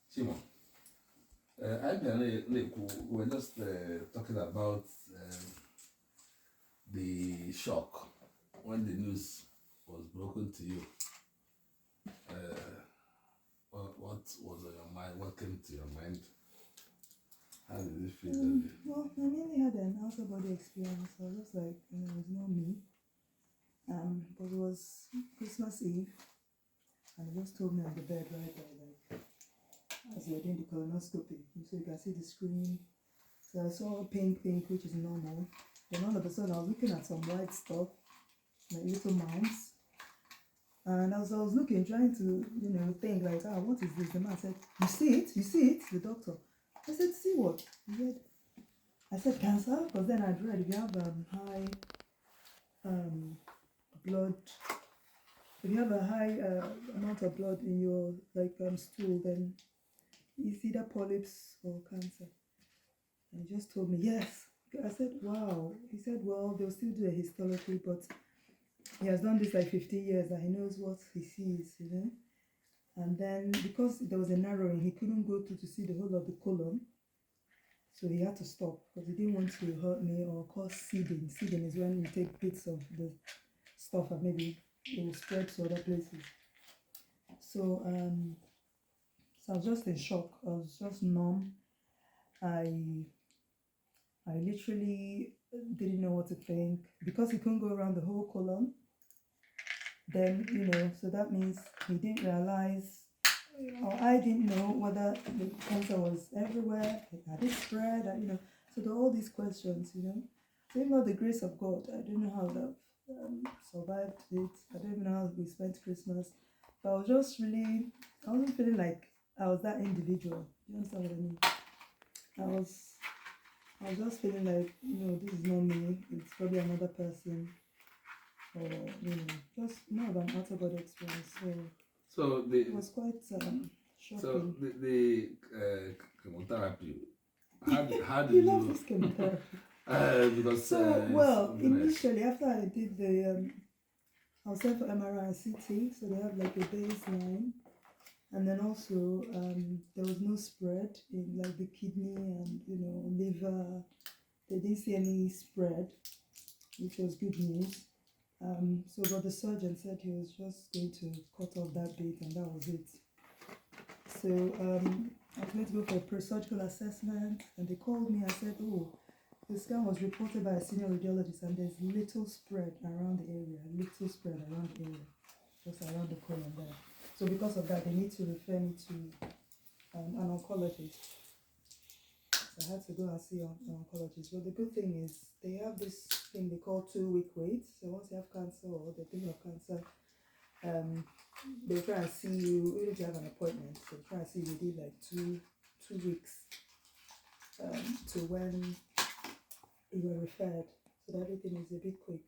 Simon, we were just talking about the shock when the news was broken to you. What was on your mind? What came to your mind? How did you feel that day? Well, I mainly had an outer body experience. I was just like, it was not me. But it was Christmas Eve, and they just told me on the bed right there, like, as we were doing the colonoscopy, so you can see the screen. So I saw pink, which is normal. Then all of a sudden, I was looking at some white stuff, like little mounds. And as I was looking, trying to, think like, what is this? The man said, "You see it? You see it?" The doctor. I said, "See what?" He said, I said, "Cancer," because then I'd read if you have high blood, if you have a high amount of blood in your stool, then it's either polyps or cancer. And he just told me yes. I said, "Wow." He said, "Well, they'll still do a histology, but he has done this like 15 years that he knows what he sees, And then because there was a narrowing, he couldn't go to see the whole of the colon. So he had to stop because he didn't want to hurt me or cause seeding. Seeding is when you take bits of the stuff and maybe it will spread to other places. So I was just in shock. I was just numb. I literally didn't know what to think because he couldn't go around the whole colon. Then so that means he didn't realize, or I didn't know whether the cancer was everywhere. Had it spread? So there are all these questions. So even the grace of God, I don't know how that survived it. I don't even know how we spent Christmas. But I wasn't feeling like I was that individual. Do you understand what I mean? I was just feeling like, this is not me. It's probably another person. Or, just more of an out of body experience. So it was quite shocking. So the chemotherapy. How did you love this chemotherapy. Because initially after I did the I was sent for MRI and CT, so they have like a baseline, and then also there was no spread in like the kidney and liver. They didn't see any spread, which was good news. But the surgeon said he was just going to cut off that bit, and that was it. So I was going to go for a pre-surgical assessment, and they called me and said, "Oh, the scan was reported by a senior radiologist, and there's little spread around the area, just around the colon there. So because of that, they need to refer me to an oncologist." So I had to go and see an oncologist. But the good thing is they have this thing they call 2-week wait. So once you have cancer or they think of cancer, they try and see you, even if you have an appointment, they try and see you within like two weeks to when you were referred, so that everything is a bit quick.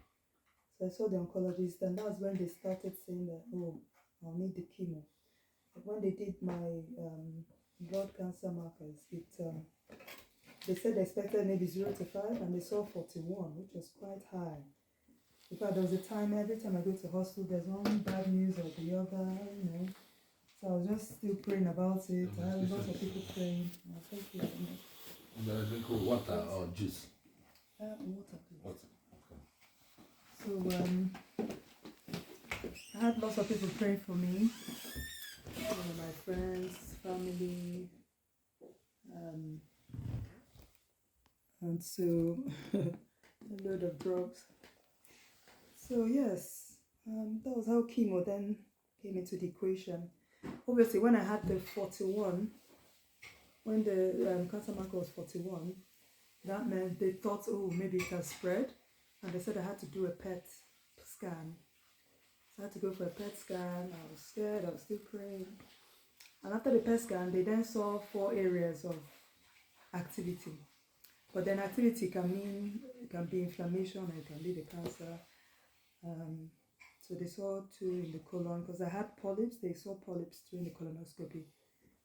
So I saw the oncologist, and that's when they started saying that, "Oh, I'll need the chemo." But when they did my blood cancer markers, they said they expected maybe 0 to 5, and they saw 41, which was quite high. In fact, there was a time, every time I go to hospital, there's one bad news or the other, So I was just still praying about it. I had lots of people praying. Thank you very much. You gotta drink water or juice? Water, please. Water. Okay. So I had lots of people praying for me. My friends, family, and so a load of drugs. So yes, that was how chemo then came into the equation. Obviously, when I had the 41, when the cancer marker was 41, that meant they thought, oh, maybe it has spread, and they said I had to do a PET scan. So I had to go for a PET scan. I was scared. I was still praying. And after the PET scan, they then saw 4 areas of activity. But then activity can be inflammation, or it can be the cancer. So they saw 2 in the colon because I had polyps. They saw polyps during the colonoscopy.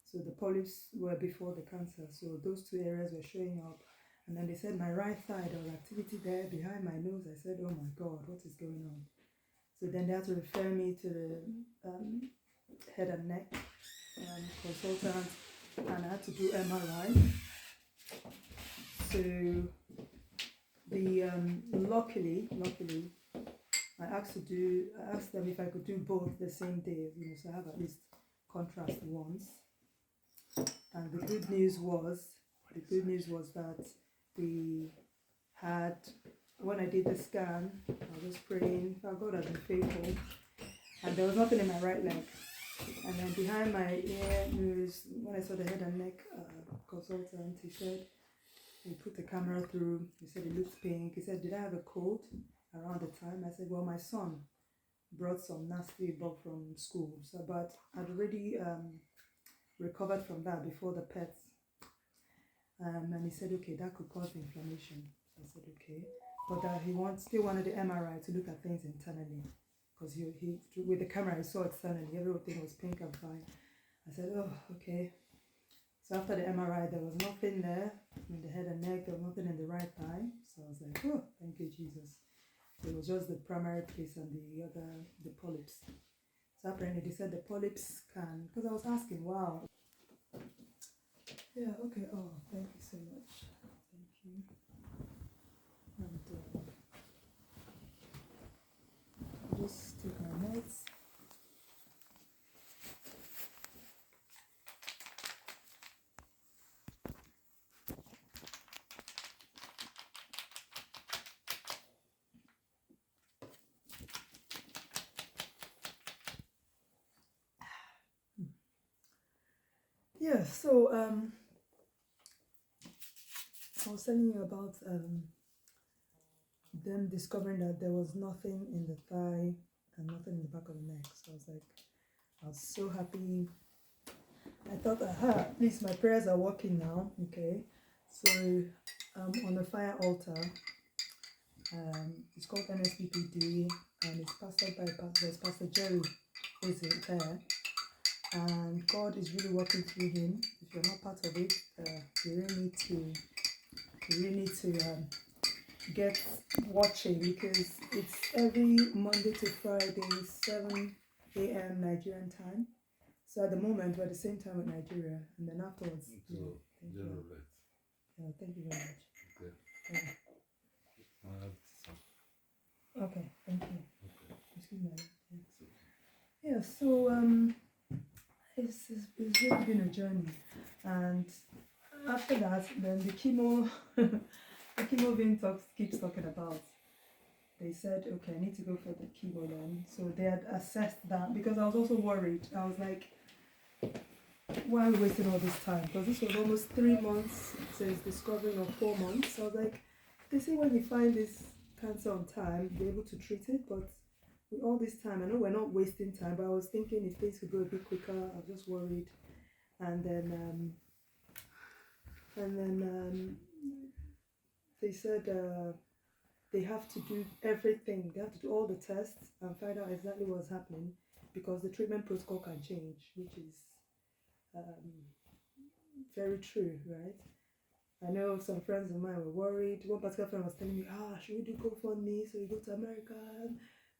So the polyps were before the cancer. So those 2 areas were showing up. And then they said my right thigh, there was activity there behind my nose. I said, "Oh my God, what is going on?" So then they had to refer me to the head and neck consultant. and I had to do MRI. So the luckily, I asked them if I could do both the same day, so I have at least contrast once. And the good news was that we had, when I did the scan, I was praying, oh, God has been faithful, and there was nothing in my right leg. And then behind my ear, nose, when I saw the head and neck consultant, he said, he put the camera through, he said it looked pink. He said, did I have a cold around the time? I said, well, my son brought some nasty bug from school, but I'd already recovered from that before the pets. And he said, okay, that could cause inflammation. So I said, okay. But he still wanted the MRI to look at things internally. Because he with the camera, I saw externally, everything was pink and fine. I said, oh, okay. So after the MRI, there was nothing there in the head and neck, there was nothing in the right eye. So I was like, oh, thank you, Jesus. So it was just the primary place and the polyps. So apparently they said the polyps can, because I was asking, wow. Yeah, okay, oh, thank you so much. Thank you. And I'll just take my notes. Yeah, so I was telling you about them discovering that there was nothing in the thigh and nothing in the back of the neck. So I was so happy. I thought, aha, at least my prayers are working now. Okay, so on the fire altar, it's called NSPPD, and it's pastored by Pastor Jerry, who is there. And God is really working through him. If you're not part of it, you really need to get watching, because it's every Monday to Friday, 7 a.m. Nigerian time. So at the moment, we're at the same time with Nigeria, and then afterwards. So, thank you. Yeah, thank you very much. Okay. Yeah. Okay, thank you. Okay. Excuse me. Yeah, so it's really been a journey, and after that, then the chemo, the chemo Vin keeps talking about. They said, okay, I need to go for the chemo then. So they had assessed that, because I was also worried. I was like, why are we wasting all this time? Because this was almost 3 months since discovering, or 4 months. So I was like, they say when you find this cancer on time, you're able to treat it, but with all this time, I know we're not wasting time, but I was thinking if things could go a bit quicker. I was just worried. And then they said they have to do everything. They have to do all the tests and find out exactly what's happening, because the treatment protocol can change, which is very true, right? I know some friends of mine were worried. One particular friend was telling me, should we do GoFundMe so we go to America,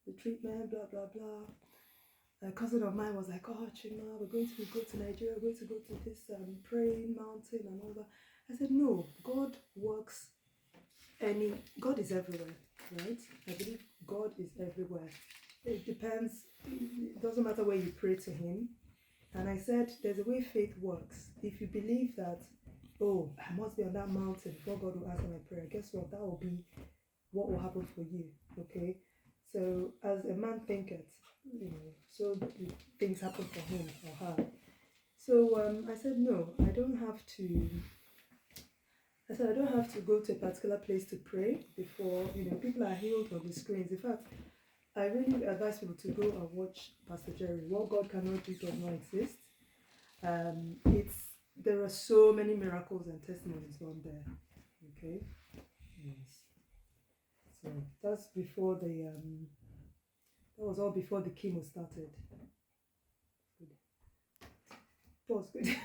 the treatment, blah, blah, blah. A cousin of mine was like, oh, Chima, we're going to go to Nigeria, we're going to go to this praying mountain and all that. I said, no, God works God is everywhere, right? I believe God is everywhere. It depends, it doesn't matter where you pray to him. And I said, there's a way faith works. If you believe that, oh, I must be on that mountain before God will answer my prayer, guess what? That will be what will happen for you, okay? So as a man thinketh, so things happen for him or her. So I said, no, I don't have to go to a particular place to pray before, people are healed on the screens. In fact, I really advise people to go and watch Pastor Jerry. What God cannot do does not exist. There are so many miracles and testimonies on there. Okay? Yes. So that's before that was all before the chemo started. Good. That was good.